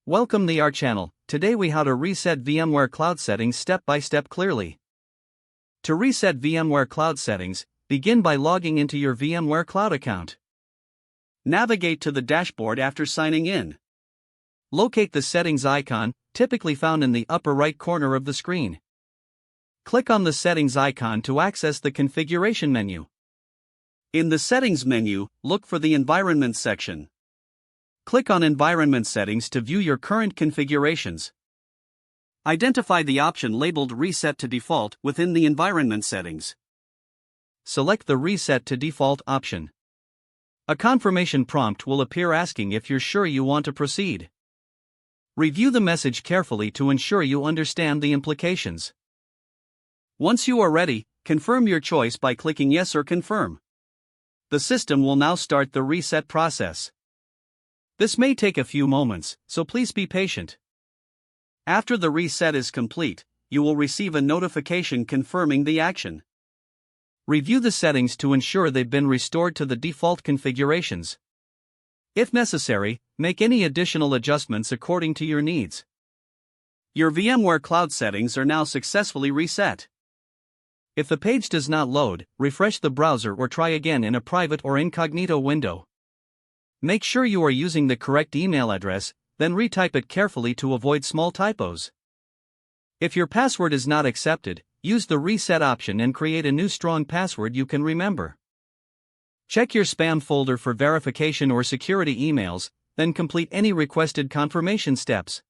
Welcome to our channel. Today we how to reset VMware Cloud settings step by step clearly. To reset VMware Cloud settings, begin by logging into your VMware Cloud account. Navigate to the dashboard after signing in. Locate the settings icon, typically found in the upper right corner of the screen. Click on the settings icon to access the configuration menu. In the settings menu, look for the environment section. Click on Environment Settings to view your current configurations. Identify the option labeled Reset to Default within the environment settings. Select the Reset to Default option. A confirmation prompt will appear asking if you're sure you want to proceed. Review the message carefully to ensure you understand the implications. Once you are ready, confirm your choice by clicking Yes or Confirm. The system will now start the reset process. This may take a few moments, so please be patient. After the reset is complete, you will receive a notification confirming the action. Review the settings to ensure they've been restored to the default configurations. If necessary, make any additional adjustments according to your needs. Your VMware Cloud settings are now successfully reset. If the page does not load, refresh the browser or try again in a private or incognito window. Make sure you are using the correct email address, then retype it carefully to avoid small typos. If your password is not accepted, use the reset option and create a new strong password you can remember. Check your spam folder for verification or security emails, then complete any requested confirmation steps.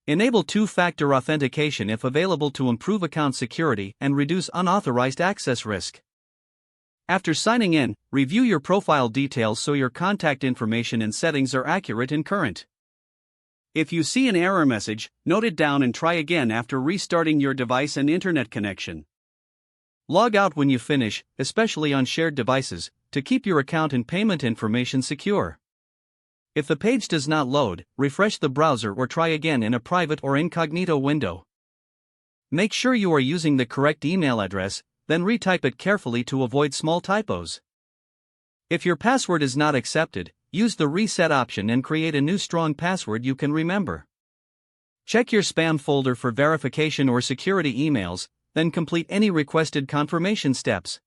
Enable two-factor authentication if available to improve account security and reduce unauthorized access risk. After signing in, review your profile details so your contact information and settings are accurate and current. If you see an error message, note it down and try again after restarting your device and internet connection. Log out when you finish, especially on shared devices, to keep your account and payment information secure. If the page does not load, refresh the browser or try again in a private or incognito window. Make sure you are using the correct email address, then retype it carefully to avoid small typos. If your password is not accepted, use the reset option and create a new strong password you can remember. Check your spam folder for verification or security emails, then complete any requested confirmation steps.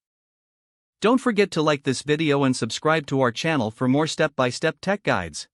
Don't forget to like this video and subscribe to our channel for more step-by-step tech guides.